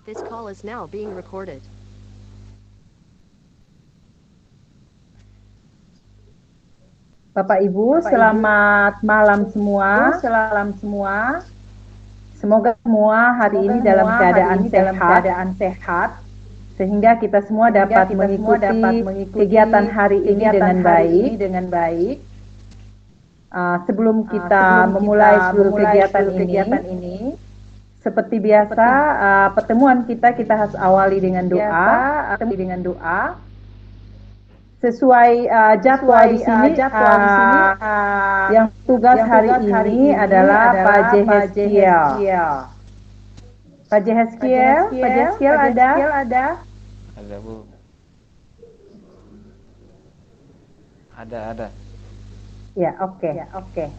This call is now being recorded. Bapak Ibu, selamat malam semua. Semoga semua hari ini dalam keadaan sehat, sehingga kita semua dapat mengikuti kegiatan hari ini dengan baik. Sebelum kita memulai seluruh kegiatan ini, seperti biasa, pertemuan kita harus awali dengan doa. Sesuai jadwal di sini, yang tugas hari ini adalah Pak Jehezkiel. Pak Jehezkiel ada? Ada, Bu. Ada. Ya, oke.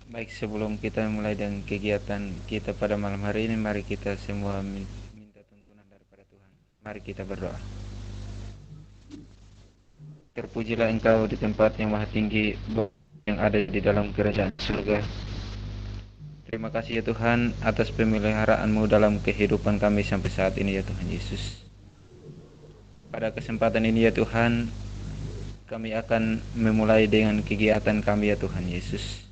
Baik, sebelum kita mulai dengan kegiatan kita pada malam hari ini, mari kita semua minta tuntunan daripada Tuhan. Mari kita berdoa. Terpujilah Engkau di tempat yang maha tinggi, yang ada di dalam kerajaan surga. Terima kasih ya Tuhan atas pemeliharaan-Mu dalam kehidupan kami sampai saat ini ya Tuhan Yesus. Pada kesempatan ini ya Tuhan, kami akan memulai dengan kegiatan kami ya Tuhan Yesus.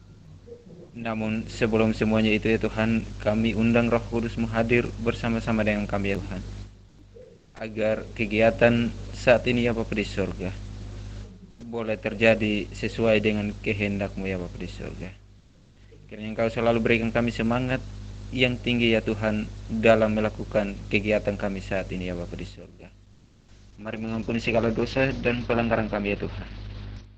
Namun sebelum semuanya itu ya Tuhan, kami undang Roh Kudus-Mu hadir bersama-sama dengan kami ya Tuhan, agar kegiatan saat ini ya Bapa di surga boleh terjadi sesuai dengan kehendak-Mu ya Bapa di surga. Kiranya Engkau selalu berikan kami semangat yang tinggi ya Tuhan dalam melakukan kegiatan kami saat ini ya Bapa di surga. Mari mengampuni segala dosa dan pelanggaran kami ya Tuhan,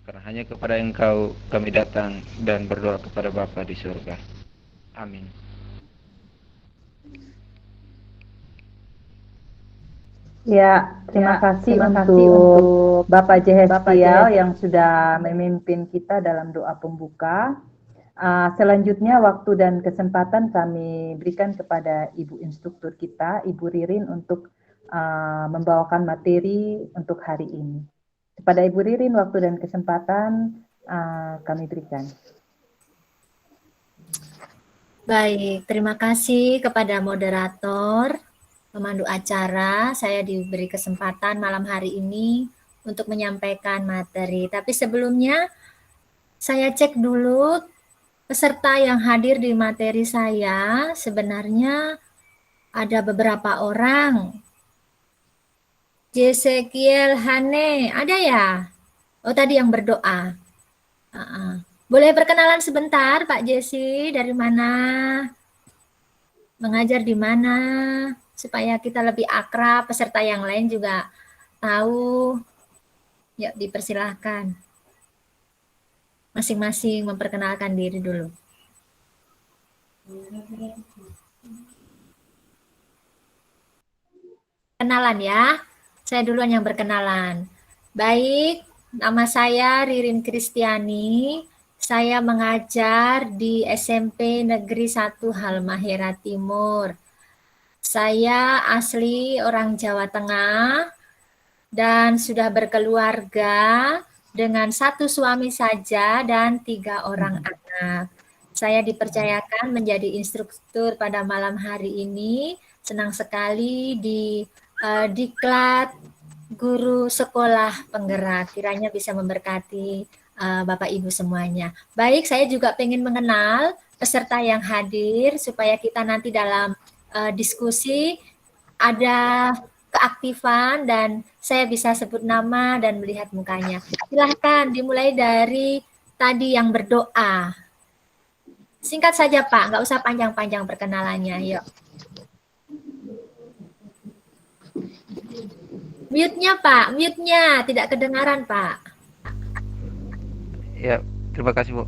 karena hanya kepada Engkau kami datang dan berdoa kepada Bapa di surga. Amin. Ya, terima kasih untuk Bapak Jehezkiel yang sudah memimpin kita dalam doa pembuka. Selanjutnya waktu dan kesempatan kami berikan kepada Ibu Instruktur kita, Ibu Ririn, untuk membawakan materi untuk hari ini. Kepada Ibu Ririn, waktu dan kesempatan kami berikan. Baik, terima kasih kepada moderator, pemandu acara. Saya diberi kesempatan malam hari ini untuk menyampaikan materi. Tapi sebelumnya, saya cek dulu peserta yang hadir di materi saya. Sebenarnya ada beberapa orang. Jesekiel Hane, ada ya? Oh, tadi yang berdoa. Boleh perkenalan sebentar, Pak Jesse, dari mana? Mengajar di mana? Supaya kita lebih akrab, peserta yang lain juga tahu. Yuk, dipersilahkan. Masing-masing memperkenalkan diri dulu. Kenalan ya. Saya duluan yang berkenalan. Baik, nama saya Ririn Kristiani. Saya mengajar di SMP Negeri 1 Halmahera Timur. Saya asli orang Jawa Tengah dan sudah berkeluarga dengan 1 suami saja dan 3 orang anak. Saya dipercayakan menjadi instruktur pada malam hari ini. Senang sekali di Diklat Guru Sekolah Penggerak. Kiranya bisa memberkati Bapak Ibu semuanya. Baik, saya juga ingin mengenal peserta yang hadir supaya kita nanti dalam diskusi ada keaktifan dan saya bisa sebut nama dan melihat mukanya. Silahkan dimulai dari tadi yang berdoa. Singkat saja Pak, nggak usah panjang-panjang perkenalannya. Yuk. Mute-nya Pak, mute-nya tidak kedengaran Pak. Ya, terima kasih Bu.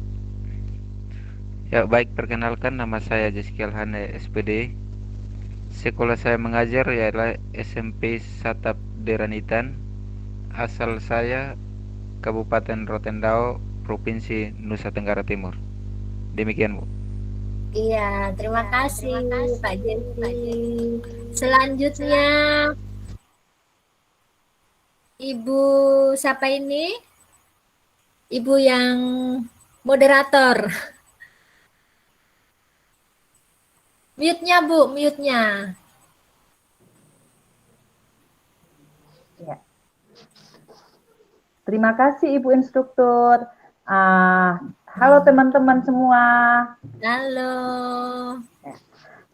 Ya, baik, perkenalkan nama saya Jeskiel Hane SPD. Sekolah saya mengajar ialah SMP Satap Deranitan. Asal saya Kabupaten Rotendao, Provinsi Nusa Tenggara Timur. Demikian Bu. Iya, terima kasih Pak Jenti. Selanjutnya Ibu siapa ini? Ibu yang moderator. Mute-nya, Bu, mute-nya. Ya. Terima kasih Ibu Instruktur. Halo teman-teman semua. Halo.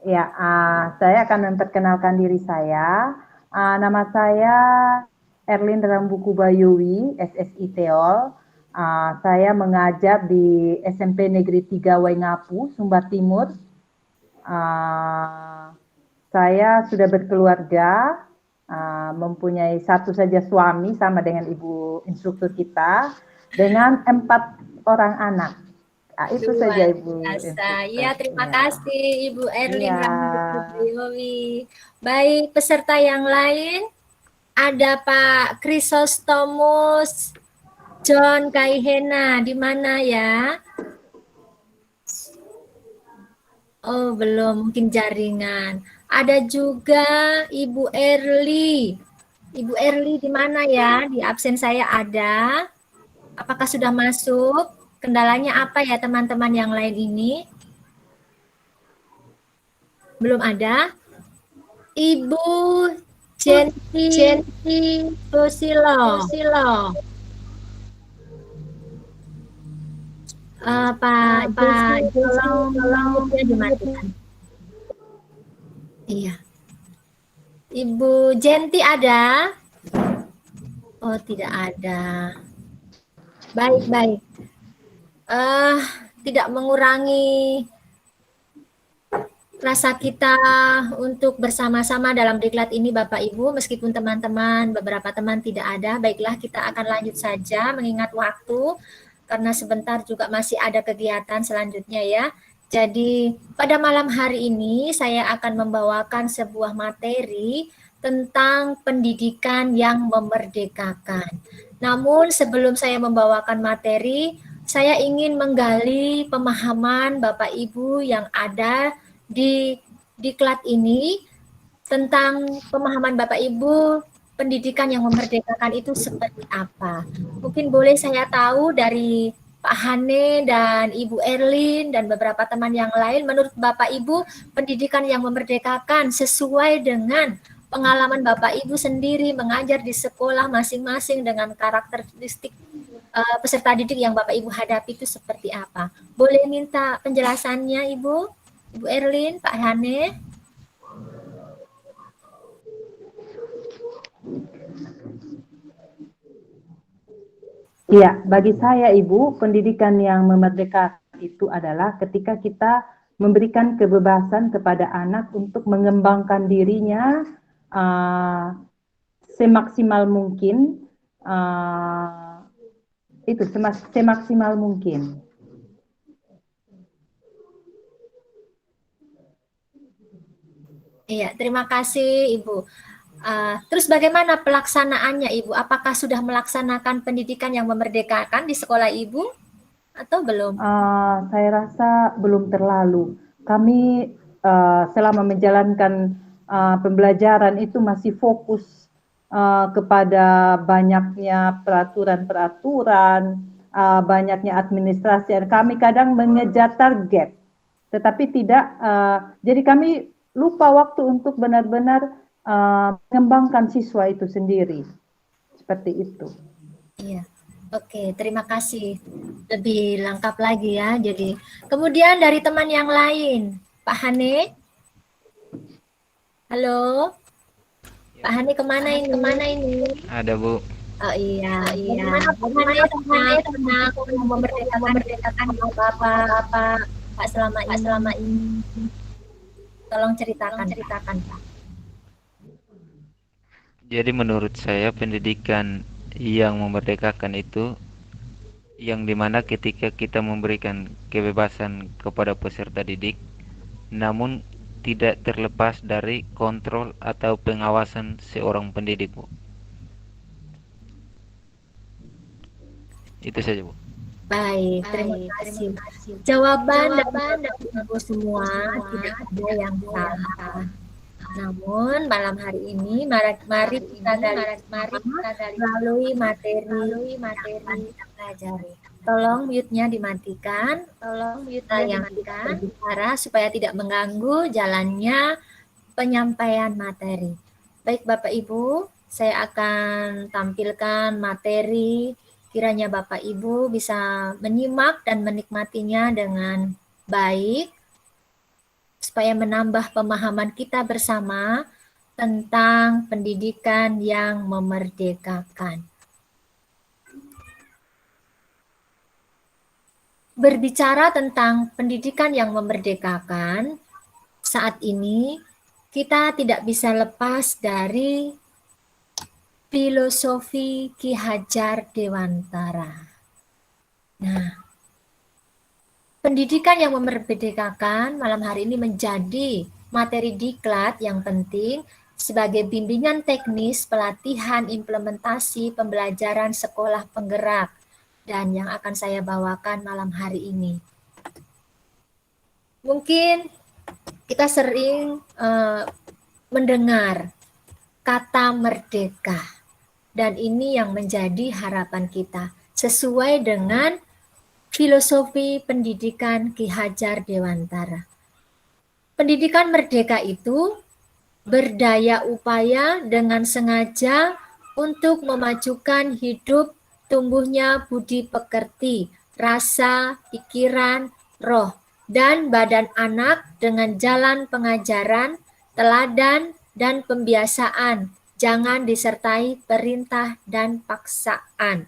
Ya, saya akan memperkenalkan diri saya. Nama saya Erlin Rambuku Bayowi, SSI Teol. Saya mengajar di SMP Negeri 3 Waingapu, Sumbar Timur. Saya sudah berkeluarga, mempunyai satu saja suami sama dengan Ibu Instruktur kita, dengan 4 orang anak. Itu Luar saja Ibu. biasa. Ya, terima Ya. kasih Ibu Erlin Ya. Rambuku. Baik, peserta yang lain ada Pak Chrysostomus John Kaihena. Di mana ya? Oh, belum, mungkin jaringan. Ada juga Ibu Erli. Ibu Erli di mana ya? Di absen saya ada. Apakah sudah masuk? Kendalanya apa ya teman-teman yang lain ini? Belum ada. Ibu Jenti Susilo. Pak Jenti, tolong dimatikan. Iya. Ibu Jenti ada? Oh, tidak ada. Baik. Tidak mengurangi rasa kita untuk bersama-sama dalam diklat ini Bapak Ibu, meskipun teman-teman, beberapa teman tidak ada, baiklah kita akan lanjut saja mengingat waktu, karena sebentar juga masih ada kegiatan selanjutnya ya. Jadi pada malam hari ini saya akan membawakan sebuah materi tentang pendidikan yang memerdekakan. Namun sebelum saya membawakan materi, saya ingin menggali pemahaman Bapak Ibu yang ada di diklat ini tentang pemahaman Bapak Ibu pendidikan yang memerdekakan itu seperti apa. Mungkin boleh saya tahu dari Pak Hane dan Ibu Erlin dan beberapa teman yang lain, menurut Bapak Ibu pendidikan yang memerdekakan sesuai dengan pengalaman Bapak Ibu sendiri mengajar di sekolah masing-masing dengan karakteristik peserta didik yang Bapak Ibu hadapi itu seperti apa? Boleh minta penjelasannya Ibu Erlin, Pak Hane? Ya, bagi saya Ibu, pendidikan yang memerdekakan itu adalah ketika kita memberikan kebebasan kepada anak untuk mengembangkan dirinya semaksimal mungkin, semaksimal mungkin. Iya, terima kasih Ibu. Terus bagaimana pelaksanaannya Ibu? Apakah sudah melaksanakan pendidikan yang memerdekakan di sekolah Ibu atau belum? Saya rasa belum terlalu. Kami selama menjalankan pembelajaran itu masih fokus kepada banyaknya peraturan-peraturan, banyaknya administrasi. Kami kadang mengejar target, tetapi tidak. Jadi kami lupa waktu untuk benar-benar mengembangkan siswa itu sendiri. Seperti itu. Iya. Oke, terima kasih. Lebih lengkap lagi ya. Jadi, kemudian dari teman yang lain, Pak Hane. Halo. Pak Hane kemana ini? Ada Bu. Oh iya. Bagaimana Pak Hane tentang memerdekakan Bapak selama ini? Tolong ceritakan Pak. Jadi menurut saya pendidikan yang memerdekakan itu yang dimana ketika kita memberikan kebebasan kepada peserta didik, namun tidak terlepas dari kontrol atau pengawasan seorang pendidik, Bu. Itu saja, Bu. Baik, terima kasih. Jawaban dari Ibu semua tidak ada yang salah. Namun malam hari ini mari kita gali melalui materi yang kita pelajari. Tolong mute-nya dimatikan. Yang bicara supaya tidak mengganggu jalannya penyampaian materi. Baik Bapak Ibu, saya akan tampilkan materi. Kiranya Bapak Ibu bisa menyimak dan menikmatinya dengan baik supaya menambah pemahaman kita bersama tentang pendidikan yang memerdekakan. Berbicara tentang pendidikan yang memerdekakan, saat ini kita tidak bisa lepas dari filosofi Ki Hajar Dewantara. Nah, pendidikan yang memerdekakan malam hari ini menjadi materi diklat yang penting sebagai bimbingan teknis pelatihan implementasi pembelajaran sekolah penggerak dan yang akan saya bawakan malam hari ini. Mungkin kita sering mendengar kata merdeka dan ini yang menjadi harapan kita sesuai dengan filosofi pendidikan Ki Hajar Dewantara. Pendidikan merdeka itu berdaya upaya dengan sengaja untuk memajukan hidup tumbuhnya budi pekerti, rasa, pikiran, roh, dan badan anak dengan jalan pengajaran, teladan, dan pembiasaan. Jangan disertai perintah dan paksaan.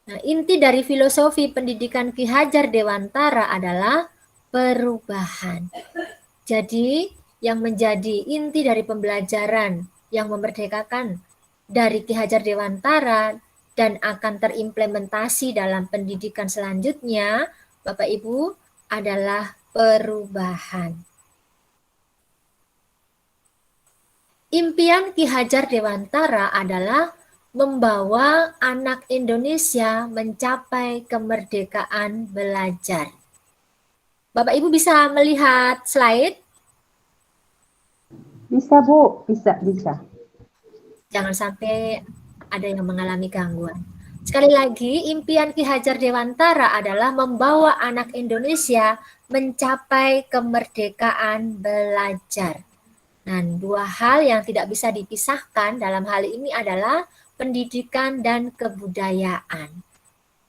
Nah, inti dari filosofi pendidikan Ki Hajar Dewantara adalah perubahan. Jadi, yang menjadi inti dari pembelajaran yang memerdekakan dari Ki Hajar Dewantara dan akan terimplementasi dalam pendidikan selanjutnya, Bapak Ibu, adalah perubahan. Impian Ki Hajar Dewantara adalah membawa anak Indonesia mencapai kemerdekaan belajar. Bapak Ibu bisa melihat slide? Bisa Bu, bisa. Jangan sampai ada yang mengalami gangguan. Sekali lagi, impian Ki Hajar Dewantara adalah membawa anak Indonesia mencapai kemerdekaan belajar. Dan dua hal yang tidak bisa dipisahkan dalam hal ini adalah pendidikan dan kebudayaan.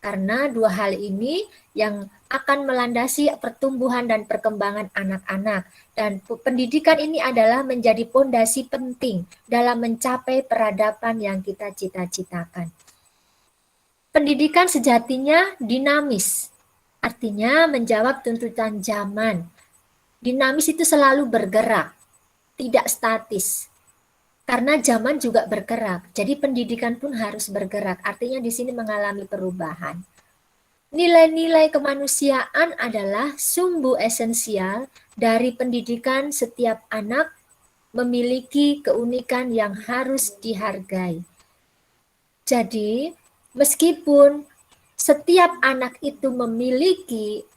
Karena dua hal ini yang akan melandasi pertumbuhan dan perkembangan anak-anak. Dan pendidikan ini adalah menjadi pondasi penting dalam mencapai peradaban yang kita cita-citakan. Pendidikan sejatinya dinamis, artinya menjawab tuntutan zaman. Dinamis itu selalu bergerak, tidak statis. Karena zaman juga bergerak, jadi pendidikan pun harus bergerak. Artinya di sini mengalami perubahan. Nilai-nilai kemanusiaan adalah sumbu esensial dari pendidikan. Setiap anak memiliki keunikan yang harus dihargai. Jadi, meskipun setiap anak itu memiliki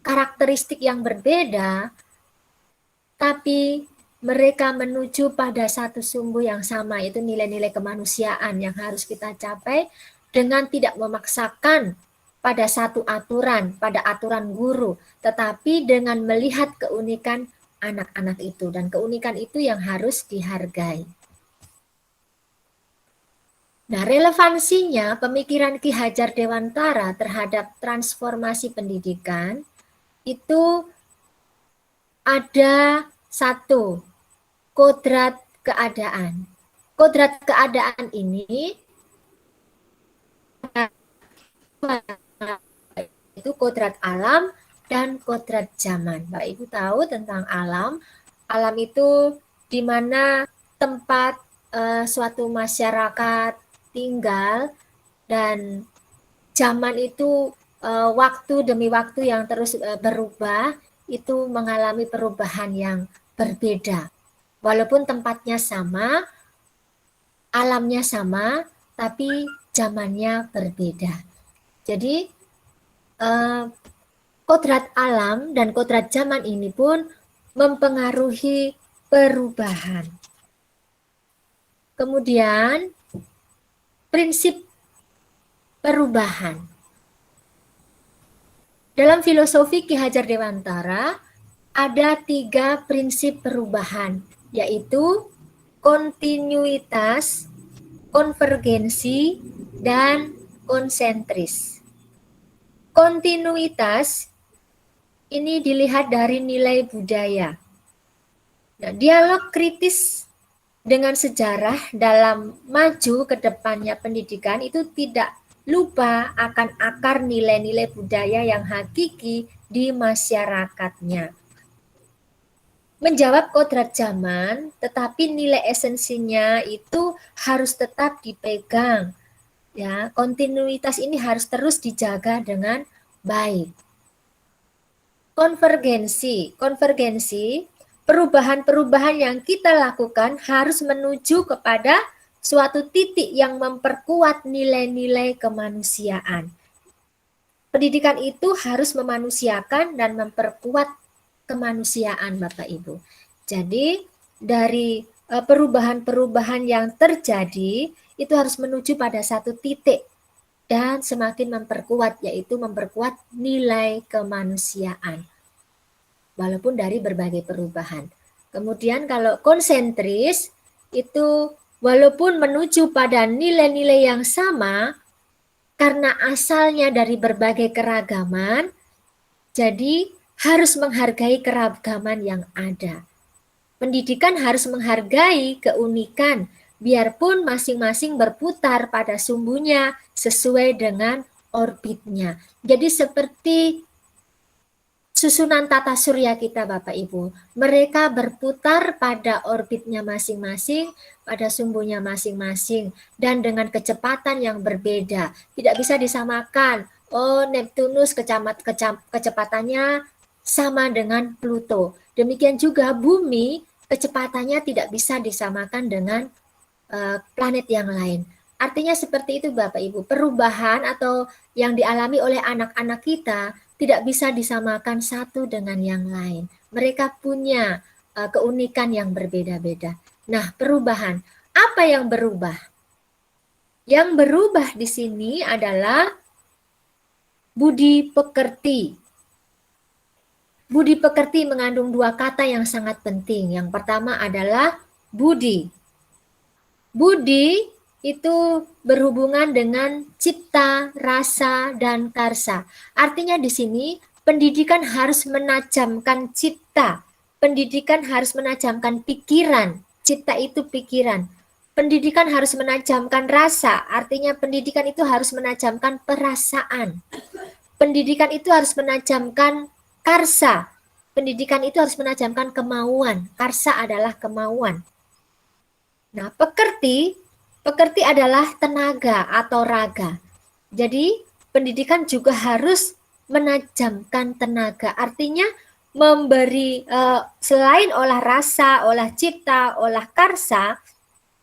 karakteristik yang berbeda, tapi mereka menuju pada satu sumbu yang sama, yaitu nilai-nilai kemanusiaan yang harus kita capai dengan tidak memaksakan pada satu aturan, pada aturan guru, tetapi dengan melihat keunikan anak-anak itu, dan keunikan itu yang harus dihargai. Nah, relevansinya pemikiran Ki Hajar Dewantara terhadap transformasi pendidikan itu ada satu, kodrat keadaan. Kodrat keadaan ini itu kodrat alam dan kodrat zaman. Bapak Ibu tahu tentang alam. Alam itu di mana tempat suatu masyarakat tinggal, dan zaman itu waktu demi waktu yang terus berubah, itu mengalami perubahan yang berbeda. Walaupun tempatnya sama, alamnya sama, tapi zamannya berbeda. Jadi kodrat alam dan kodrat zaman ini pun mempengaruhi perubahan. Kemudian prinsip perubahan. Dalam filosofi Ki Hajar Dewantara ada 3 prinsip perubahan, yaitu kontinuitas, konvergensi, dan konsentris. Kontinuitas ini dilihat dari nilai budaya. Nah, dialog kritis dengan sejarah dalam maju ke depannya pendidikan itu tidak lupa akan akar nilai-nilai budaya yang hakiki di masyarakatnya. Menjawab kodrat zaman, tetapi nilai esensinya itu harus tetap dipegang. Ya, kontinuitas ini harus terus dijaga dengan baik. Konvergensi, perubahan-perubahan yang kita lakukan harus menuju kepada suatu titik yang memperkuat nilai-nilai kemanusiaan. Pendidikan itu harus memanusiakan dan memperkuat kemanusiaan, Bapak Ibu. Jadi dari perubahan-perubahan yang terjadi itu harus menuju pada satu titik dan semakin memperkuat, yaitu memperkuat nilai kemanusiaan walaupun dari berbagai perubahan. Kemudian kalau konsentris itu walaupun menuju pada nilai-nilai yang sama karena asalnya dari berbagai keragaman, jadi harus menghargai keragaman yang ada. Pendidikan harus menghargai keunikan, biarpun masing-masing berputar pada sumbunya sesuai dengan orbitnya. Jadi seperti susunan tata surya kita, Bapak Ibu. Mereka berputar pada orbitnya masing-masing, pada sumbunya masing-masing, dan dengan kecepatan yang berbeda. Tidak bisa disamakan. Oh, Neptunus kecepatannya sama dengan Pluto. Demikian juga bumi, kecepatannya tidak bisa disamakan dengan planet yang lain. Artinya seperti itu, Bapak Ibu. Perubahan atau yang dialami oleh anak-anak kita tidak bisa disamakan satu dengan yang lain. Mereka punya keunikan yang berbeda-beda. Nah, perubahan. Apa yang berubah? Yang berubah di sini adalah budi pekerti. Budi pekerti mengandung 2 kata yang sangat penting. Yang pertama adalah budi. Budi itu berhubungan dengan cipta, rasa, dan karsa. Artinya di sini pendidikan harus menajamkan cipta. Pendidikan harus menajamkan pikiran. Cipta itu pikiran. Pendidikan harus menajamkan rasa. Artinya pendidikan itu harus menajamkan perasaan. Pendidikan itu harus menajamkan karsa. Pendidikan itu harus menajamkan kemauan. Karsa adalah kemauan. Nah, pekerti adalah tenaga atau raga. Jadi, pendidikan juga harus menajamkan tenaga. Artinya memberi selain olah rasa, olah cipta, olah karsa,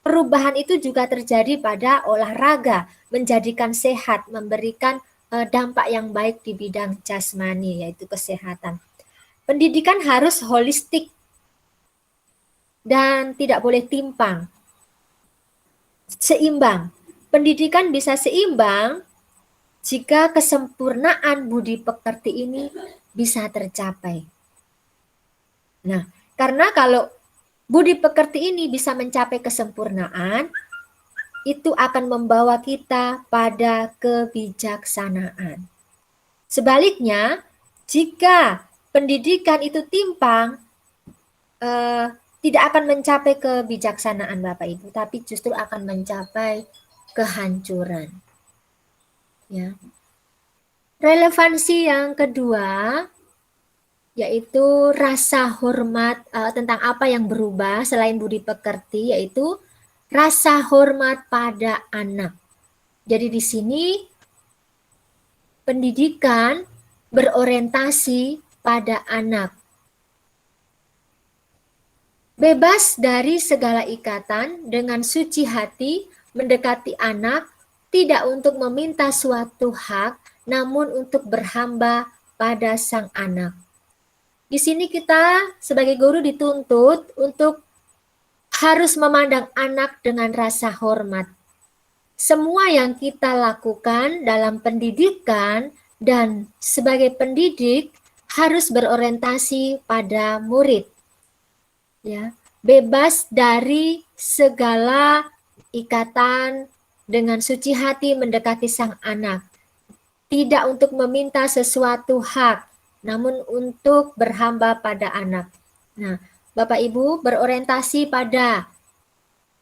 perubahan itu juga terjadi pada olahraga, menjadikan sehat, memberikan dampak yang baik di bidang jasmani, yaitu kesehatan. Pendidikan harus holistik dan tidak boleh timpang. Seimbang. Pendidikan bisa seimbang jika kesempurnaan budi pekerti ini bisa tercapai. Nah, karena kalau budi pekerti ini bisa mencapai kesempurnaan, itu akan membawa kita pada kebijaksanaan. Sebaliknya, jika pendidikan itu timpang, tidak akan mencapai kebijaksanaan, Bapak Ibu, tapi justru akan mencapai kehancuran. Ya. Relevansi yang kedua yaitu rasa hormat, tentang apa yang berubah selain budi pekerti, yaitu rasa hormat pada anak. Jadi di sini pendidikan berorientasi pada anak. Bebas dari segala ikatan, dengan suci hati mendekati anak, tidak untuk meminta suatu hak, namun untuk berhamba pada sang anak. Di sini kita sebagai guru dituntut untuk harus memandang anak dengan rasa hormat. Semua yang kita lakukan dalam pendidikan dan sebagai pendidik harus berorientasi pada murid. Ya, bebas dari segala ikatan, dengan suci hati mendekati sang anak. Tidak untuk meminta sesuatu hak, namun untuk berhamba pada anak. Nah, Bapak Ibu berorientasi pada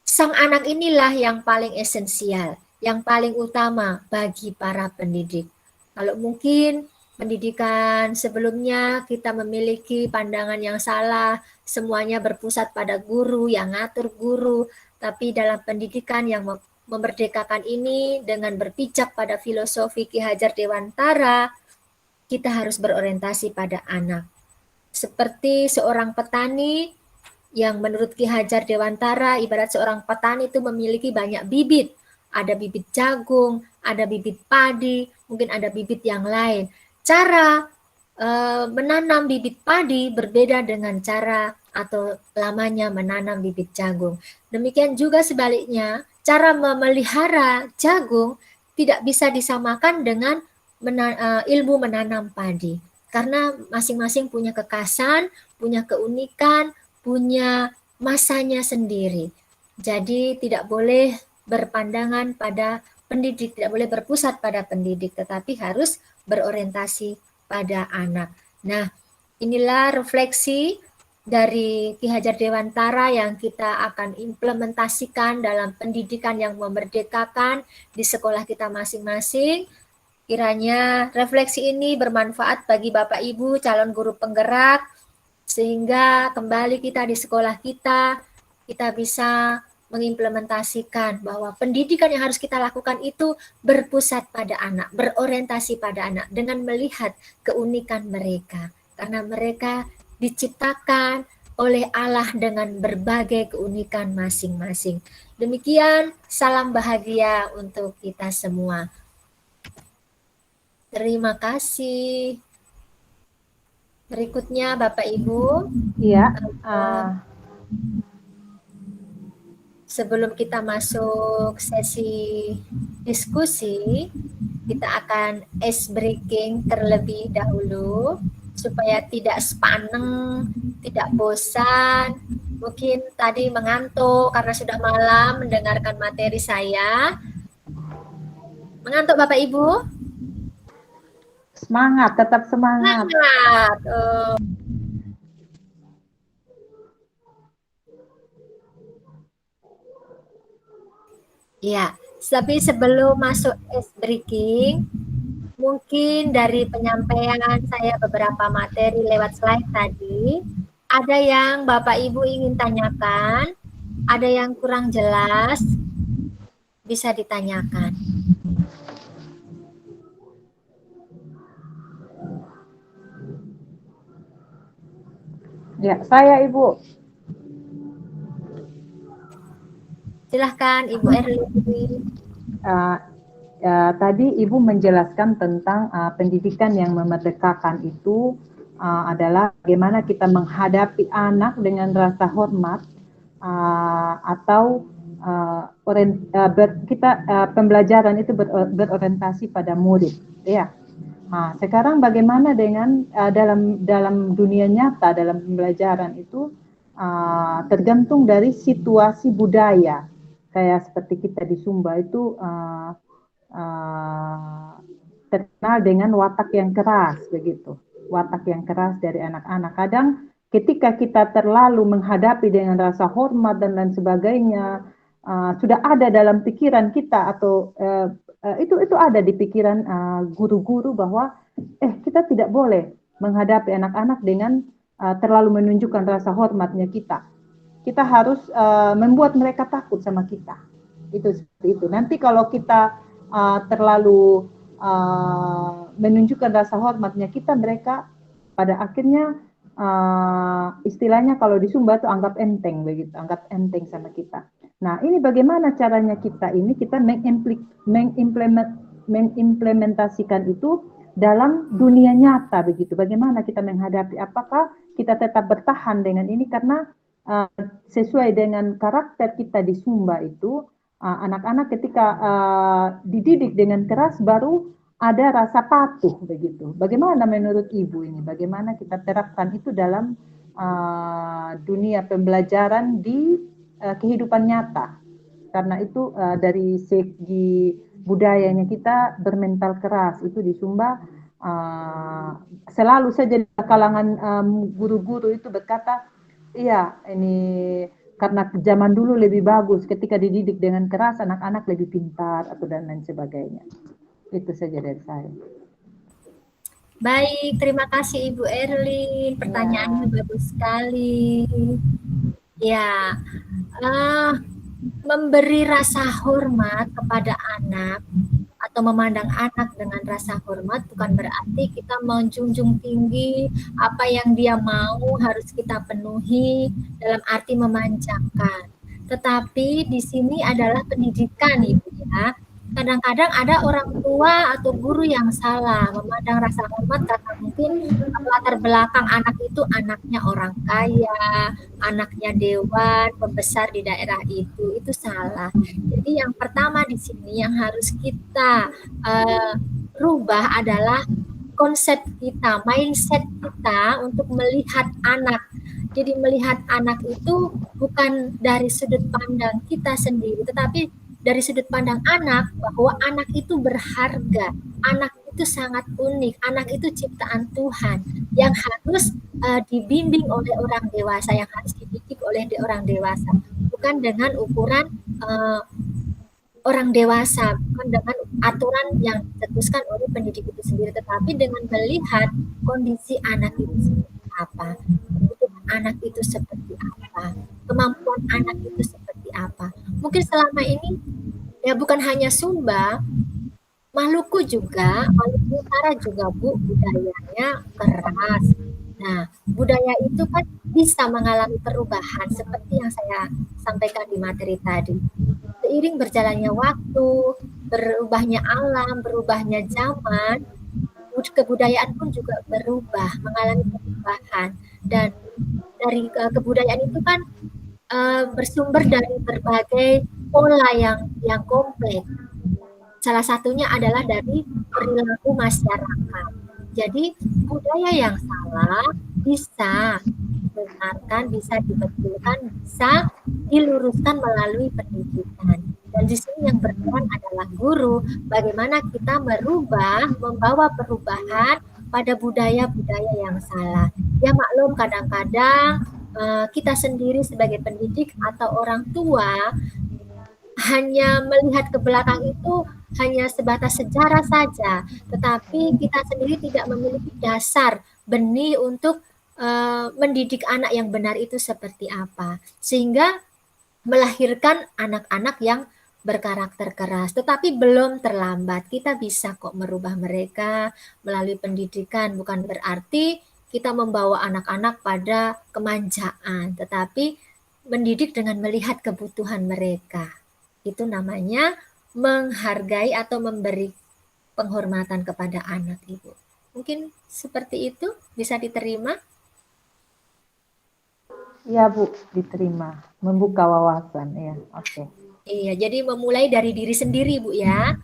sang anak inilah yang paling esensial, yang paling utama bagi para pendidik. Kalau mungkin pendidikan sebelumnya kita memiliki pandangan yang salah, semuanya berpusat pada guru, yang ngatur guru, tapi dalam pendidikan yang memerdekakan ini dengan berpijak pada filosofi Ki Hajar Dewantara, kita harus berorientasi pada anak. Seperti seorang petani yang menurut Ki Hajar Dewantara, ibarat seorang petani itu memiliki banyak bibit. Ada bibit jagung, ada bibit padi, mungkin ada bibit yang lain. Cara menanam bibit padi berbeda dengan cara atau lamanya menanam bibit jagung. Demikian juga sebaliknya, cara memelihara jagung tidak bisa disamakan dengan ilmu menanam padi. Karena masing-masing punya kekhasan, punya keunikan, punya masanya sendiri. Jadi tidak boleh berpandangan pada pendidik, tidak boleh berpusat pada pendidik, tetapi harus berorientasi pada anak. Nah, inilah refleksi dari Ki Hajar Dewantara yang kita akan implementasikan dalam pendidikan yang memerdekakan di sekolah kita masing-masing. Kiranya refleksi ini bermanfaat bagi Bapak Ibu calon guru penggerak, sehingga kembali kita di sekolah kita bisa mengimplementasikan bahwa pendidikan yang harus kita lakukan itu berpusat pada anak, berorientasi pada anak dengan melihat keunikan mereka. Karena mereka diciptakan oleh Allah dengan berbagai keunikan masing-masing. Demikian, salam bahagia untuk kita semua. Terima kasih. Berikutnya Bapak Ibu. Iya. Sebelum kita masuk sesi diskusi, kita akan ice breaking terlebih dahulu supaya tidak sepaneng, tidak bosan. Mungkin tadi mengantuk karena sudah malam mendengarkan materi saya. Mengantuk Bapak Ibu? Semangat, tetap semangat. Semangat. Ya, tapi sebelum masuk ice breaking, mungkin dari penyampaian saya beberapa materi lewat slide tadi, ada yang Bapak Ibu ingin tanyakan, ada yang kurang jelas, bisa ditanyakan. Ya, saya Ibu. Silahkan Ibu Erli. Tadi Ibu menjelaskan tentang pendidikan yang memerdekakan itu adalah bagaimana kita menghadapi anak dengan rasa hormat atau pembelajaran itu berorientasi pada murid. Ya. Nah, sekarang bagaimana dengan dalam dunia nyata, dalam pembelajaran itu tergantung dari situasi budaya. Kayak seperti kita di Sumba itu terkenal dengan watak yang keras, begitu. Watak yang keras dari anak-anak. Kadang ketika kita terlalu menghadapi dengan rasa hormat dan lain sebagainya, sudah ada dalam pikiran kita atau itu ada di pikiran guru-guru bahwa kita tidak boleh menghadapi anak-anak dengan terlalu menunjukkan rasa hormatnya kita. Kita harus membuat mereka takut sama kita. Itu seperti itu. Nanti kalau kita terlalu menunjukkan rasa hormatnya kita, mereka pada akhirnya istilahnya kalau di Sumba itu anggap enteng begitu, anggap enteng sama kita. Nah, ini bagaimana caranya kita mengimplementasikan itu dalam dunia nyata begitu. Bagaimana kita menghadapi? Apakah kita tetap bertahan dengan ini karena sesuai dengan karakter kita di Sumba itu anak-anak ketika dididik dengan keras baru ada rasa patuh begitu. Bagaimana menurut Ibu ini? Bagaimana kita terapkan itu dalam dunia pembelajaran di kehidupan nyata? Karena itu dari segi budayanya kita bermental keras itu di Sumba selalu saja di kalangan guru-guru itu berkata, iya ini karena zaman dulu lebih bagus ketika dididik dengan keras anak-anak lebih pintar atau dan lain sebagainya. Itu saja dari saya. Baik, terima kasih Ibu Erlin. Pertanyaannya bagus sekali. Ya, memberi rasa hormat kepada anak atau memandang anak dengan rasa hormat bukan berarti kita menjunjung tinggi apa yang dia mau harus kita penuhi dalam arti memanjakan. Tetapi di sini adalah pendidikan, Ibu ya. Kadang-kadang ada orang tua atau guru yang salah memandang rasa hormat karena mungkin latar belakang anak itu anaknya orang kaya, anaknya dewan, pembesar di daerah itu salah. Jadi yang pertama di sini yang harus kita rubah adalah konsep kita, mindset kita untuk melihat anak. Jadi melihat anak itu bukan dari sudut pandang kita sendiri, tetapi dari sudut pandang anak bahwa anak itu berharga, anak itu sangat unik, anak itu ciptaan Tuhan yang harus dibimbing oleh orang dewasa, yang harus dididik oleh orang dewasa, bukan dengan ukuran orang dewasa, bukan dengan aturan yang dicetuskan oleh pendidik itu sendiri, tetapi dengan melihat kondisi anak itu seperti apa, kebutuhan anak itu seperti apa, kemampuan anak itu seperti apa. Mungkin selama ini ya bukan hanya Sumba, Maluku juga, Maluku Utara juga Bu, budayanya keras. Nah, budaya itu kan bisa mengalami perubahan seperti yang saya sampaikan di materi tadi. Seiring berjalannya waktu, berubahnya alam, berubahnya zaman, kebudayaan pun juga berubah, mengalami perubahan. Dan dari kebudayaan itu kan bersumber dari berbagai pola yang kompleks. Salah satunya adalah dari perilaku masyarakat. Jadi budaya yang salah bisa dibenarkan, bisa dibetulkan, bisa diluruskan melalui pendidikan. Dan di sini yang berperan adalah guru. Bagaimana kita membawa perubahan pada budaya-budaya yang salah. Ya maklum kadang-kadang kita sendiri sebagai pendidik atau orang tua hanya melihat ke belakang itu hanya sebatas sejarah saja, tetapi kita sendiri tidak memiliki dasar benih untuk mendidik anak yang benar itu seperti apa, sehingga melahirkan anak-anak yang berkarakter keras. Tetapi belum terlambat, kita bisa kok merubah mereka melalui pendidikan. Bukan berarti kita membawa anak-anak pada kemanjaan, tetapi mendidik dengan melihat kebutuhan mereka. Itu namanya menghargai atau memberi penghormatan kepada anak, Ibu. Mungkin seperti itu bisa diterima? Iya Bu, diterima. Membuka wawasan, ya. Oke. Iya, jadi memulai dari diri sendiri Bu ya,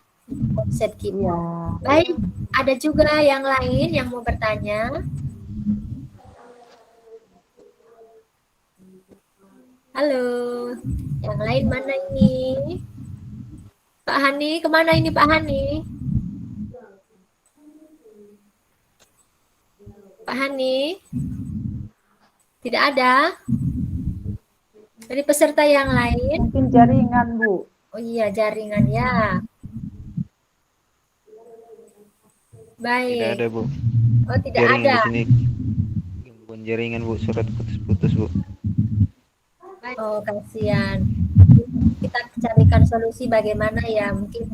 konsep kita. Iya. Baik, ada juga yang lain yang mau bertanya? Halo, yang lain mana ini? Pak Hani, kemana ini Pak Hani? Pak Hani? Tidak ada? Dari peserta yang lain? Mungkin jaringan Bu. Oh iya, jaringan ya. Baik. Tidak ada Bu. Oh tidak Jaringan ada. di sini gangguan jaringan Bu, surat putus-putus Bu. Oh kasihan. Kita carikan solusi bagaimana ya, mungkin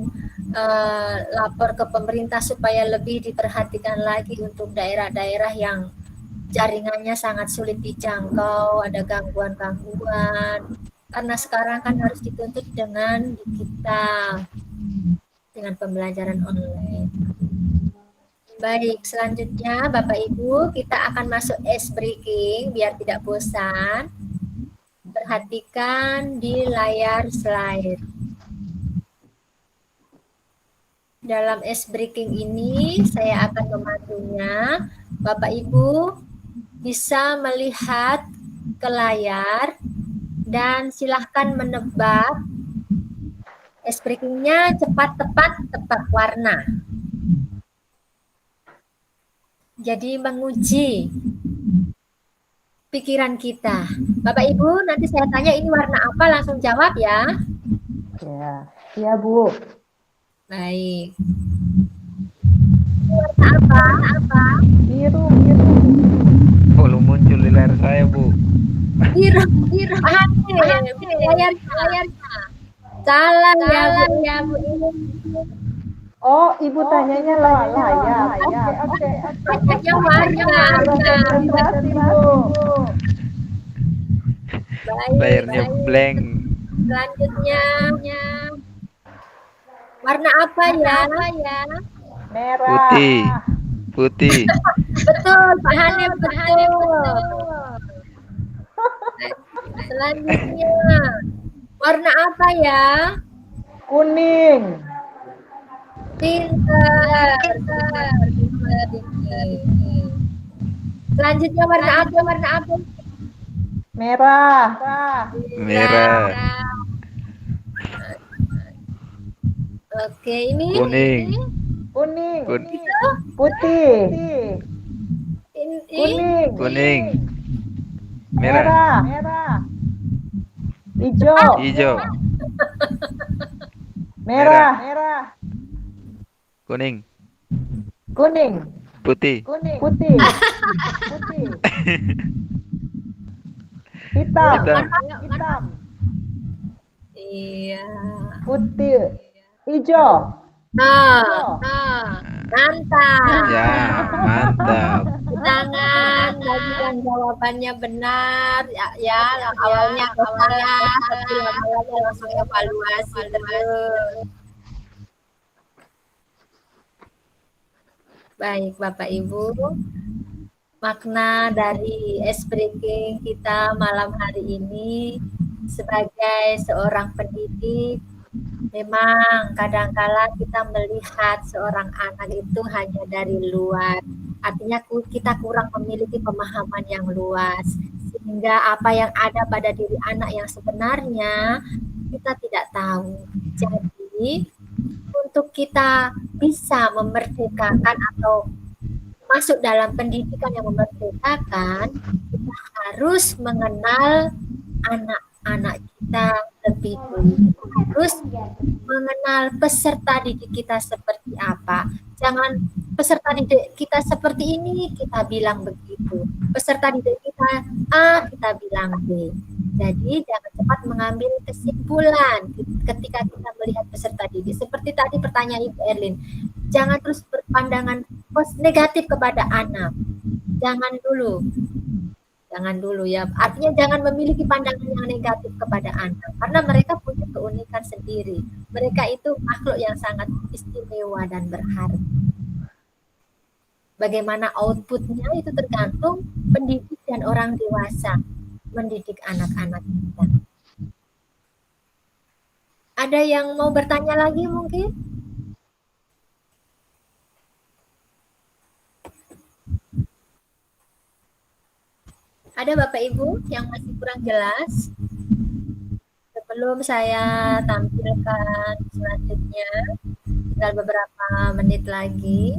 lapor ke pemerintah supaya lebih diperhatikan lagi untuk daerah-daerah yang jaringannya sangat sulit dijangkau, ada gangguan-gangguan. Karena sekarang kan harus dituntut dengan digital, dengan pembelajaran online. Baik, selanjutnya Bapak Ibu, kita akan masuk ice breaking biar tidak bosan. Perhatikan di layar slide. Dalam ice breaking ini saya akan memandunya. Bapak Ibu bisa melihat ke layar dan silahkan menebak ice breakingnya cepat, tepat, tepat warna. Jadi menguji pikiran kita. Bapak Ibu, nanti saya tanya ini warna apa, langsung jawab ya. Ya, iya Bu. Baik. Ini warna apa? Biru. Oh, belum muncul di layar saya, Bu. Biru. Layarnya. Salah ya, Bu. Oh, Ibu tanyanya layar. Oke. Tanyanya warna. Konsentrasi Bu. Baik. Layarnya blank. Selanjutnya warna apa ya? Merah. Putih. Betul, Pak Hanif, betul. Selanjutnya warna apa ya? Kuning. Pintar. Selanjutnya warna apa? Merah. Merah. Oke, ini Kuning. Putih. ini Kuning. Merah. Hijau. Merah. Kuning. Putih. Hitam. iya. Putih. Hijau. Mantap. Ya, mantap. Tangan bagi yang jawabannya benar ya awalnya salah tapi lama-lama langsung evaluasi terus. Baik Bapak Ibu, makna dari ice breaking kita malam hari ini sebagai seorang pendidik, memang kadangkala kita melihat seorang anak itu hanya dari luar. Artinya kita kurang memiliki pemahaman yang luas. Sehingga apa yang ada pada diri anak yang sebenarnya kita tidak tahu. Jadi untuk kita bisa memerdekakan atau masuk dalam pendidikan yang memerdekakan, kita harus mengenal anak-anak kita lebih dulu. Terus mengenal peserta didik kita seperti apa. Jangan peserta didik kita seperti ini, kita bilang begitu. Peserta didik kita A, kita bilang B. Jadi jangan cepat mengambil kesimpulan ketika kita melihat peserta didik. Seperti tadi pertanyaan Ibu Erlin, jangan terus berpandangan negatif kepada anak. Jangan dulu ya. Artinya jangan memiliki pandangan yang negatif kepada anak. Karena mereka punya keunikan sendiri. Mereka itu makhluk yang sangat istimewa dan berharga. Bagaimana outputnya itu tergantung pendidik dan orang dewasa mendidik anak-anak kita. Ada yang mau bertanya lagi mungkin? Ada Bapak Ibu yang masih kurang jelas? Sebelum saya tampilkan selanjutnya, tinggal beberapa menit lagi.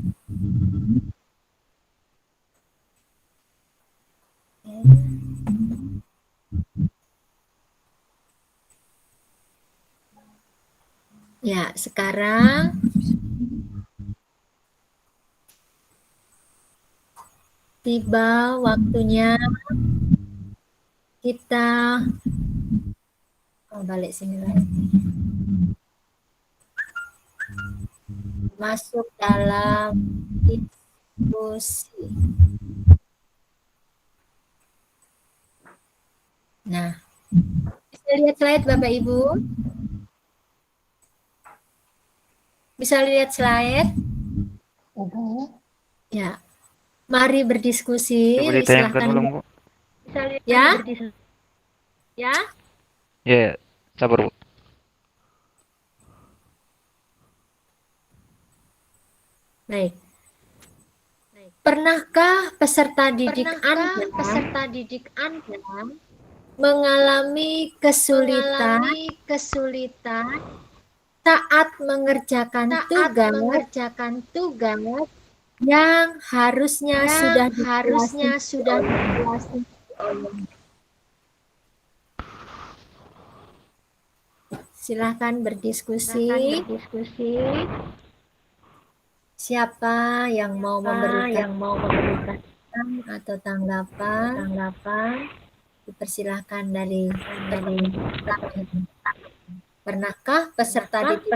Ya, sekarang tiba waktunya kita balik sini lagi. Masuk dalam diskusi. Nah, bisa lihat slide Bapak Ibu? Bisa lihat slide? Ya. Mari berdiskusi. Coba ditayangkan Silahkan. ulang, Bu. Ya? Ya, sabar, Bu. Baik. Pernahkah peserta didik Anda mengalami kesulitan saat mengerjakan tugas yang harusnya sudah dikuasai oleh. Silakan berdiskusi. Siapa yang mau memberikan atau tanggapan? Dipersilahkan dari Pernahkah peserta didik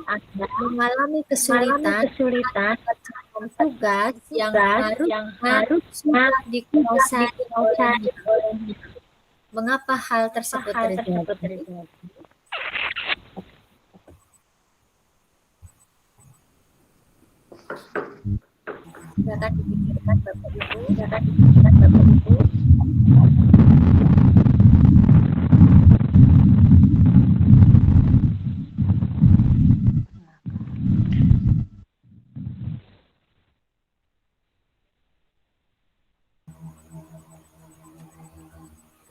Anda mengalami kesulitan mengerjakan tugas yang harus sudah dikuasai olehnya? Mengapa hal tersebut terjadi? Silakan dipikirkan Bapak Ibu.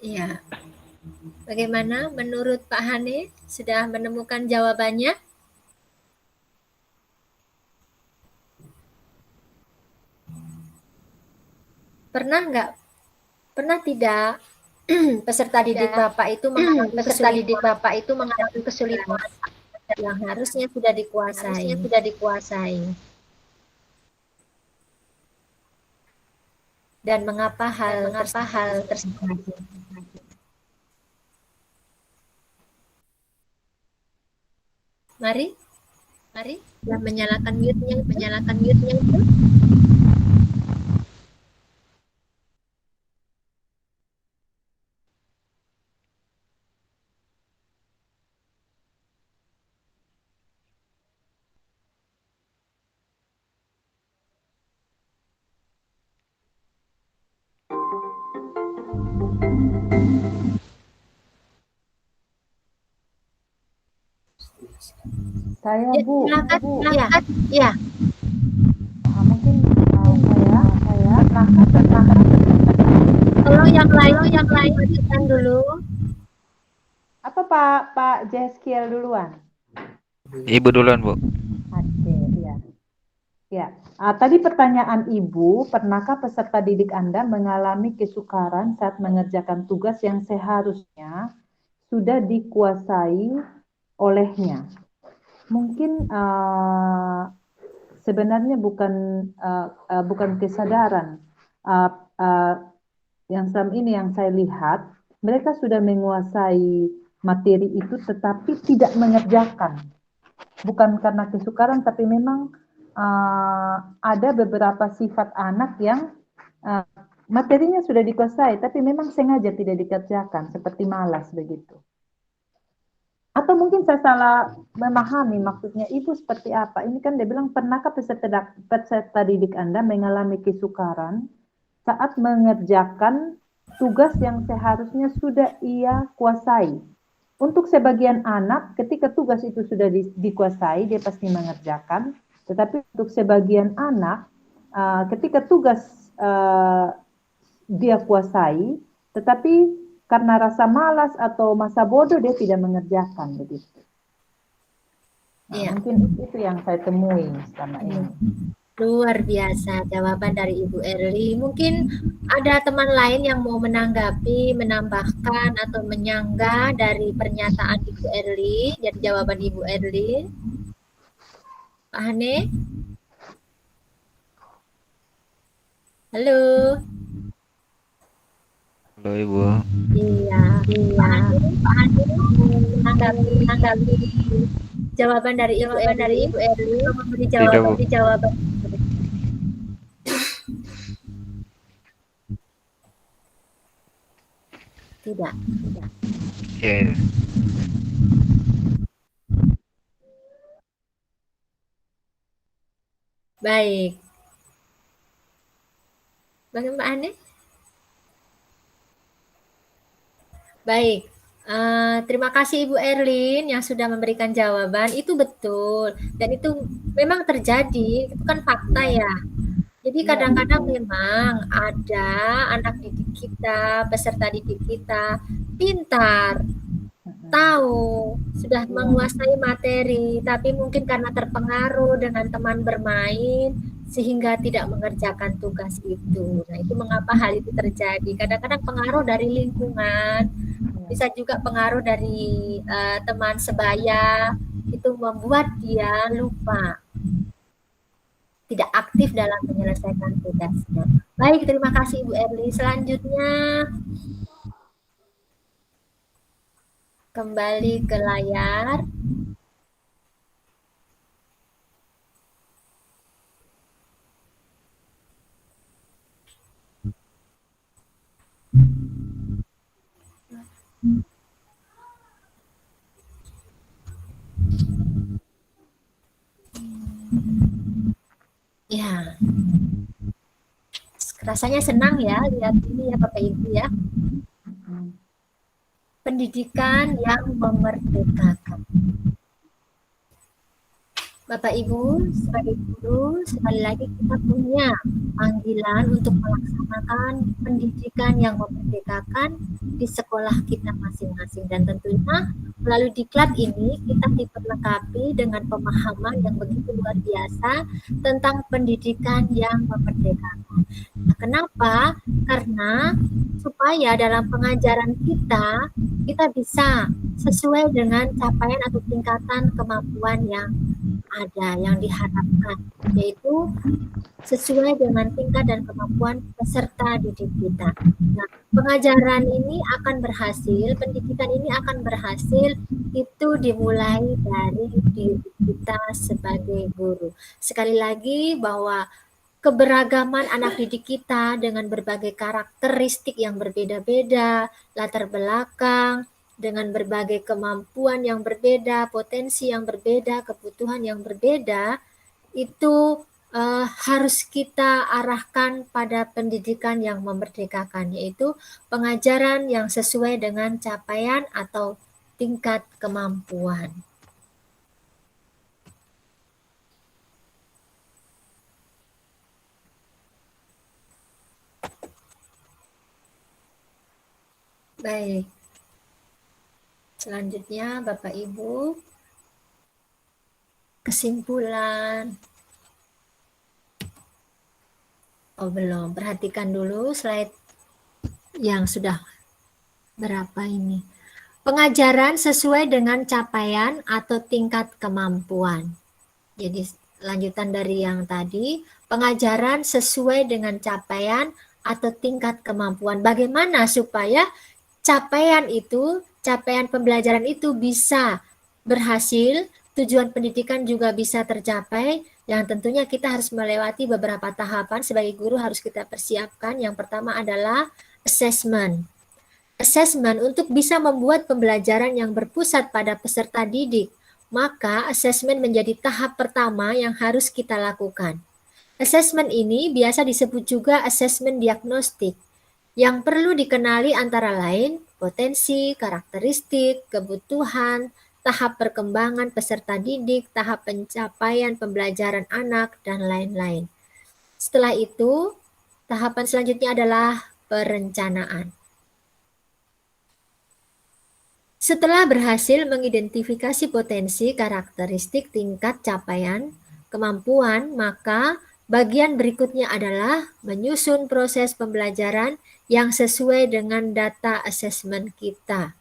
Ya, bagaimana menurut Pak Hane? Sudah menemukan jawabannya? Pernah tidak peserta didik Bapak itu mengalami kesulitan yang harusnya sudah dikuasai? Dan mengapa hal tersebut? Mari. Dan menyalakan mute-nya itu. Saya Bu. Ya. Mungkin saya pernah. Tolong yang lain lanjutkan dulu. Apa Pak Jeskiel duluan? Ibu duluan, Bu. Oke, iya. Ya, tadi pertanyaan Ibu, pernahkah peserta didik Anda mengalami kesukaran saat mengerjakan tugas yang seharusnya sudah dikuasai olehnya? Mungkin sebenarnya bukan kesadaran. Yang selama ini yang saya lihat, mereka sudah menguasai materi itu tetapi tidak mengerjakan. Bukan karena kesukaran, tapi memang ada beberapa sifat anak yang materinya sudah dikuasai, tapi memang sengaja tidak dikerjakan, seperti malas begitu. Atau mungkin saya salah memahami maksudnya Ibu seperti apa. Ini kan dia bilang, pernahkah peserta didik Anda mengalami kesukaran saat mengerjakan tugas yang seharusnya sudah ia kuasai. Untuk sebagian anak, ketika tugas itu sudah dikuasai, dia pasti mengerjakan. Tetapi untuk sebagian anak, ketika tugas dia kuasai, tetapi karena rasa malas atau masa bodoh, dia tidak mengerjakan begitu. Iya. Mungkin itu yang saya temui selama ini. Luar biasa jawaban dari Ibu Erli. Mungkin ada teman lain yang mau menanggapi, menambahkan atau menyanggah dari pernyataan Ibu Erli, dari jawaban Ibu Erli. Pak Hane? Halo. Halo, Ibu. Iya. Pak Hane menanggapi jawaban dari Ibu Erli. Memberi jawaban. Tidak. Ya. Baik. Bagaimana Mbak Ane? Baik. Terima kasih Ibu Erlin yang sudah memberikan jawaban. Itu betul dan itu memang terjadi, itu kan fakta ya. Jadi Iya, kadang-kadang betul. memang ada anak didik kita, peserta didik kita pintar, tahu, sudah Iya. menguasai materi, tapi mungkin karena terpengaruh dengan teman bermain sehingga tidak mengerjakan tugas itu. Nah, itu mengapa hal itu terjadi. Kadang-kadang pengaruh dari lingkungan, bisa juga pengaruh dari teman sebaya, itu membuat dia lupa, tidak aktif dalam menyelesaikan tugasnya. Baik, terima kasih Ibu Erli. Selanjutnya kembali ke layar. Ya, rasanya senang ya lihat ini ya Bapak Ibu ya. Pendidikan yang memerdekakan. Bapak Ibu, sebagai guru, sekali lagi kita punya panggilan untuk melaksanakan pendidikan yang memerdekakan di sekolah kita masing-masing. Dan tentunya melalui diklat ini kita diperlengkapi dengan pemahaman yang begitu luar biasa tentang pendidikan yang memerdekakan. Nah, kenapa? Karena supaya dalam pengajaran kita bisa sesuai dengan capaian atau tingkatan kemampuan yang ada, yang diharapkan, yaitu sesuai dengan tingkat dan kemampuan peserta didik kita. Nah, pengajaran ini akan berhasil, pendidikan ini akan berhasil, itu dimulai dari diri kita sebagai guru. Sekali lagi bahwa keberagaman anak didik kita dengan berbagai karakteristik yang berbeda-beda, latar belakang, dengan berbagai kemampuan yang berbeda, potensi yang berbeda, kebutuhan yang berbeda, itu harus kita arahkan pada pendidikan yang memerdekakan, yaitu pengajaran yang sesuai dengan capaian atau tingkat kemampuan. Baik. Selanjutnya Bapak Ibu, kesimpulan. Oh belum, perhatikan dulu slide yang sudah berapa ini. Pengajaran sesuai dengan capaian atau tingkat kemampuan. Jadi lanjutan dari yang tadi, pengajaran sesuai dengan capaian atau tingkat kemampuan. Bagaimana supaya capaian pembelajaran itu bisa berhasil, tujuan pendidikan juga bisa tercapai, yang tentunya kita harus melewati beberapa tahapan sebagai guru harus kita persiapkan. Yang pertama adalah assessment. Assessment untuk bisa membuat pembelajaran yang berpusat pada peserta didik, maka assessment menjadi tahap pertama yang harus kita lakukan. Assessment ini biasa disebut juga assessment diagnostik, yang perlu dikenali antara lain potensi, karakteristik, kebutuhan, tahap perkembangan peserta didik, tahap pencapaian pembelajaran anak, dan lain-lain. Setelah itu, tahapan selanjutnya adalah perencanaan. Setelah berhasil mengidentifikasi potensi, karakteristik, tingkat capaian, kemampuan, maka bagian berikutnya adalah menyusun proses pembelajaran yang sesuai dengan data asesmen kita.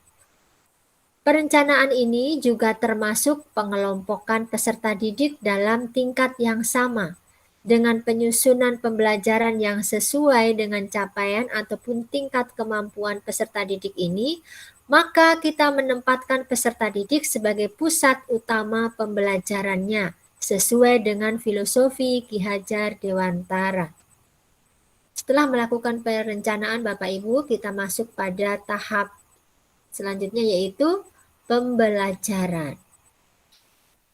Perencanaan ini juga termasuk pengelompokan peserta didik dalam tingkat yang sama, dengan penyusunan pembelajaran yang sesuai dengan capaian ataupun tingkat kemampuan peserta didik ini, maka kita menempatkan peserta didik sebagai pusat utama pembelajarannya, sesuai dengan filosofi Ki Hajar Dewantara. Setelah melakukan perencanaan Bapak Ibu, kita masuk pada tahap selanjutnya yaitu pembelajaran.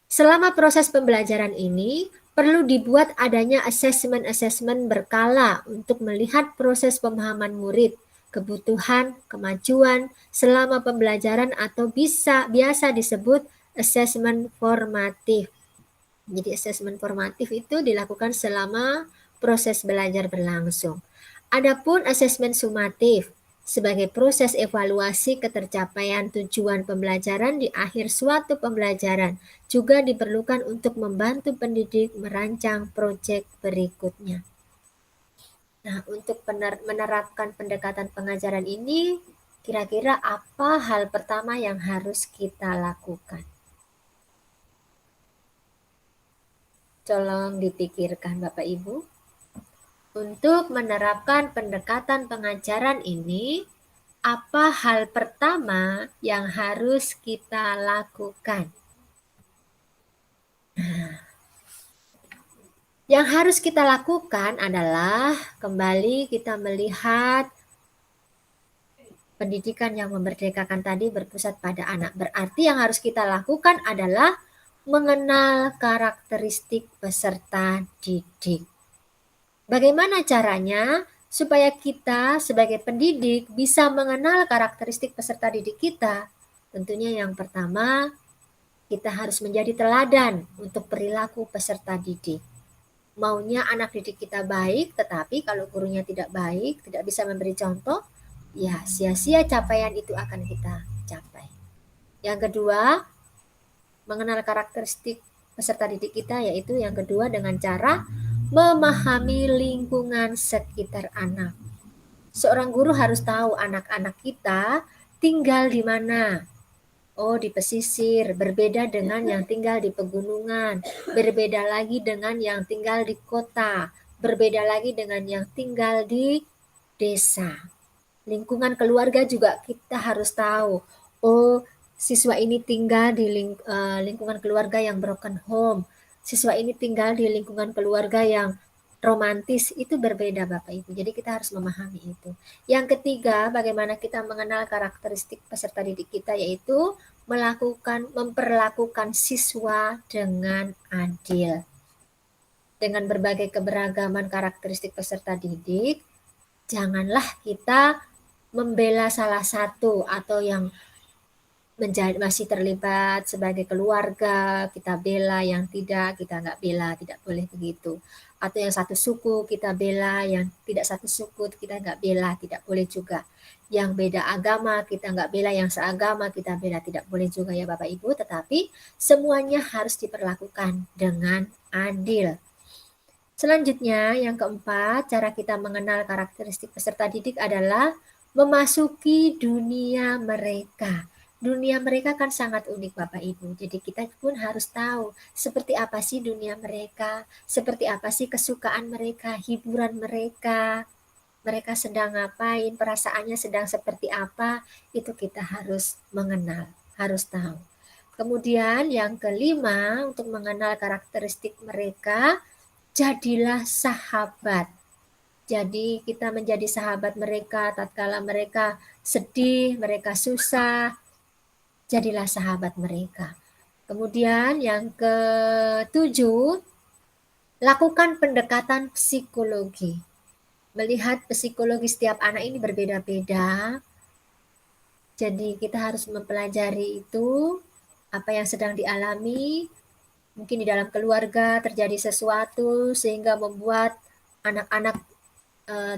Selama proses pembelajaran ini, perlu dibuat adanya asesmen-asesmen berkala untuk melihat proses pemahaman murid, kebutuhan, kemajuan selama pembelajaran atau biasa disebut asesmen formatif. Jadi asesmen formatif itu dilakukan selama proses belajar berlangsung. Adapun asesmen sumatif sebagai proses evaluasi ketercapaian tujuan pembelajaran di akhir suatu pembelajaran juga diperlukan untuk membantu pendidik merancang proyek berikutnya. Nah, untuk menerapkan pendekatan pengajaran ini, kira-kira apa hal pertama yang harus kita lakukan? Tolong dipikirkan Bapak Ibu. Untuk menerapkan pendekatan pengajaran ini, apa hal pertama yang harus kita lakukan? Yang harus kita lakukan adalah kembali kita melihat pendidikan yang memerdekakan tadi berpusat pada anak. Berarti yang harus kita lakukan adalah mengenal karakteristik peserta didik. Bagaimana caranya supaya kita sebagai pendidik bisa mengenal karakteristik peserta didik kita? Tentunya yang pertama, kita harus menjadi teladan untuk perilaku peserta didik. Maunya anak didik kita baik, tetapi kalau gurunya tidak baik, tidak bisa memberi contoh, ya sia-sia capaian itu akan kita capai. Yang kedua, mengenal karakteristik peserta didik kita, yaitu yang kedua dengan cara memahami lingkungan sekitar anak. Seorang guru harus tahu anak-anak kita tinggal di mana. Oh, di pesisir, berbeda dengan yang tinggal di pegunungan, berbeda lagi dengan yang tinggal di kota, berbeda lagi dengan yang tinggal di desa. Lingkungan keluarga juga kita harus tahu. Oh, siswa ini tinggal di lingkungan keluarga yang broken home. Siswa ini tinggal di lingkungan keluarga yang romantis, itu berbeda Bapak Ibu. Jadi kita harus memahami itu. Yang ketiga, bagaimana kita mengenal karakteristik peserta didik kita, yaitu memperlakukan siswa dengan adil. Dengan berbagai keberagaman karakteristik peserta didik, janganlah kita membela salah satu atau yang masih terlibat sebagai keluarga, kita bela, yang tidak, kita nggak bela, tidak boleh begitu. Atau yang satu suku kita bela, yang tidak satu suku kita nggak bela, tidak boleh juga. Yang beda agama kita nggak bela, yang seagama kita bela, tidak boleh juga ya Bapak Ibu, tetapi semuanya harus diperlakukan dengan adil. Selanjutnya, yang keempat, cara kita mengenal karakteristik peserta didik adalah memasuki dunia mereka. Dunia mereka kan sangat unik Bapak Ibu, jadi kita pun harus tahu seperti apa sih dunia mereka, seperti apa sih kesukaan mereka, hiburan mereka, mereka sedang ngapain, perasaannya sedang seperti apa, itu kita harus mengenal, harus tahu. Kemudian yang kelima, untuk mengenal karakteristik mereka, jadilah sahabat. Jadi kita menjadi sahabat mereka tatkala mereka sedih, mereka susah, jadilah sahabat mereka. Kemudian yang ketujuh, lakukan pendekatan psikologi. Melihat psikologi setiap anak ini berbeda-beda, jadi kita harus mempelajari itu, apa yang sedang dialami, mungkin di dalam keluarga terjadi sesuatu sehingga membuat anak-anak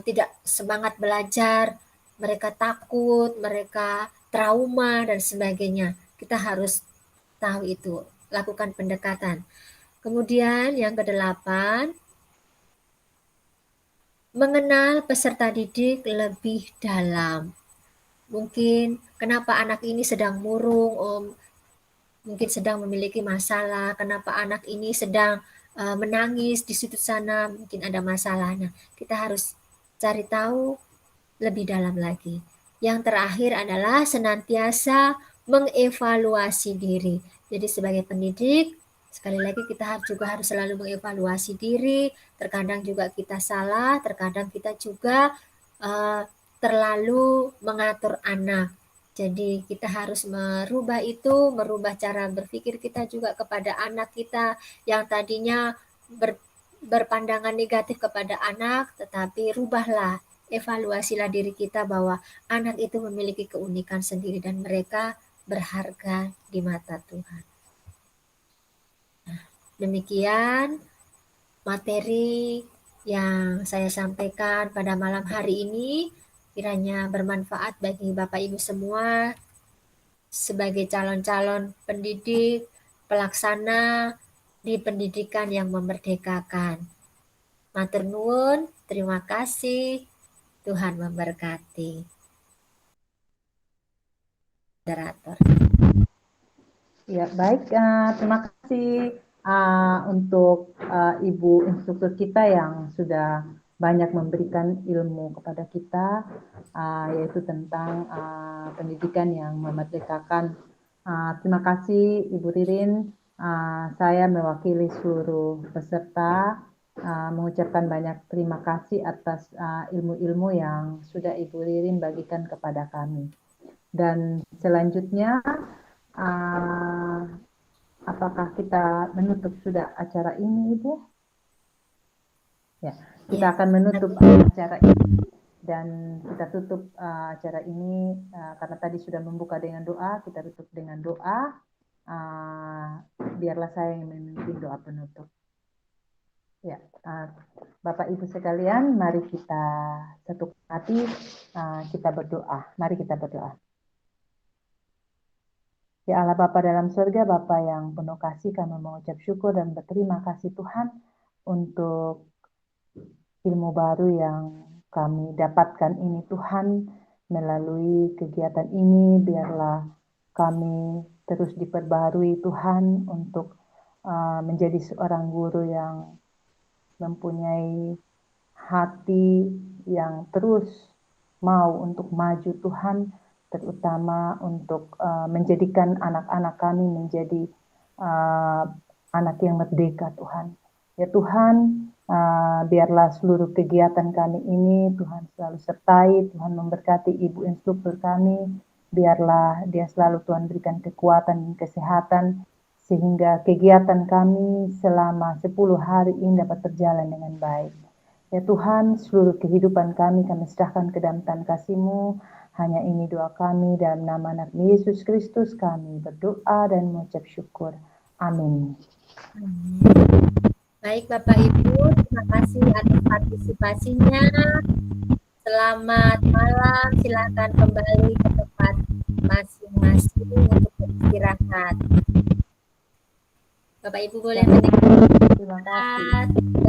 tidak semangat belajar, mereka takut, mereka trauma dan sebagainya. Kita harus tahu itu, lakukan pendekatan. Kemudian yang kedelapan, mengenal peserta didik lebih dalam. Mungkin kenapa anak ini sedang murung, mungkin sedang memiliki masalah, kenapa anak ini sedang menangis di situ sana, mungkin ada masalah. Nah, kita harus cari tahu lebih dalam lagi. Yang terakhir adalah senantiasa mengevaluasi diri. Jadi sebagai pendidik, sekali lagi kita juga harus selalu mengevaluasi diri. Terkadang juga kita salah, terkadang kita juga terlalu mengatur anak. Jadi kita harus merubah itu, merubah cara berpikir kita juga kepada anak kita yang tadinya berpandangan negatif kepada anak, tetapi rubahlah evaluasilah diri kita bahwa anak itu memiliki keunikan sendiri dan mereka berharga di mata Tuhan. Demikian materi yang saya sampaikan pada malam hari ini, kiranya bermanfaat bagi Bapak Ibu semua sebagai calon-calon pendidik, pelaksana di pendidikan yang memerdekakan. Matur nuwun, terima kasih. Tuhan memberkati. Moderator. Ya, baik. Terima kasih untuk Ibu instruktur kita yang sudah banyak memberikan ilmu kepada kita, yaitu tentang pendidikan yang memerdekakan. Terima kasih Ibu Ririn. Saya mewakili seluruh peserta mengucapkan banyak terima kasih atas ilmu-ilmu yang sudah Ibu Ririn bagikan kepada kami. Dan selanjutnya, apakah kita menutup sudah acara ini, Ibu? Ya, kita akan menutup acara ini dan kita tutup acara ini karena tadi sudah membuka dengan doa, kita tutup dengan doa. Biarlah saya yang memimpin doa penutup. Ya, Bapak Ibu sekalian, mari kita satukan hati, kita berdoa. Mari kita berdoa. Ya Allah Bapa dalam surga, Bapa yang penuh kasih, kami mengucap syukur dan berterima kasih Tuhan untuk ilmu baru yang kami dapatkan ini Tuhan. Melalui kegiatan ini biarlah kami terus diperbarui Tuhan untuk menjadi seorang guru yang mempunyai hati yang terus mau untuk maju Tuhan, terutama untuk menjadikan anak-anak kami menjadi anak yang merdeka Tuhan. Ya Tuhan, biarlah seluruh kegiatan kami ini Tuhan selalu sertai, Tuhan memberkati Ibu instruktur kami, biarlah dia selalu Tuhan berikan kekuatan dan kesehatan, sehingga kegiatan kami selama 10 hari ini dapat berjalan dengan baik. Ya Tuhan, seluruh kehidupan kami serahkan ke dalam tangan kasih-Mu. Hanya ini doa kami dalam nama anak Yesus Kristus kami berdoa dan mengucap syukur. Amin. Baik Bapak Ibu, terima kasih atas partisipasinya. Selamat malam, silakan kembali ke tempat masing-masing untuk beristirahat. Bapak Ibu boleh menikmati. Terima kasih.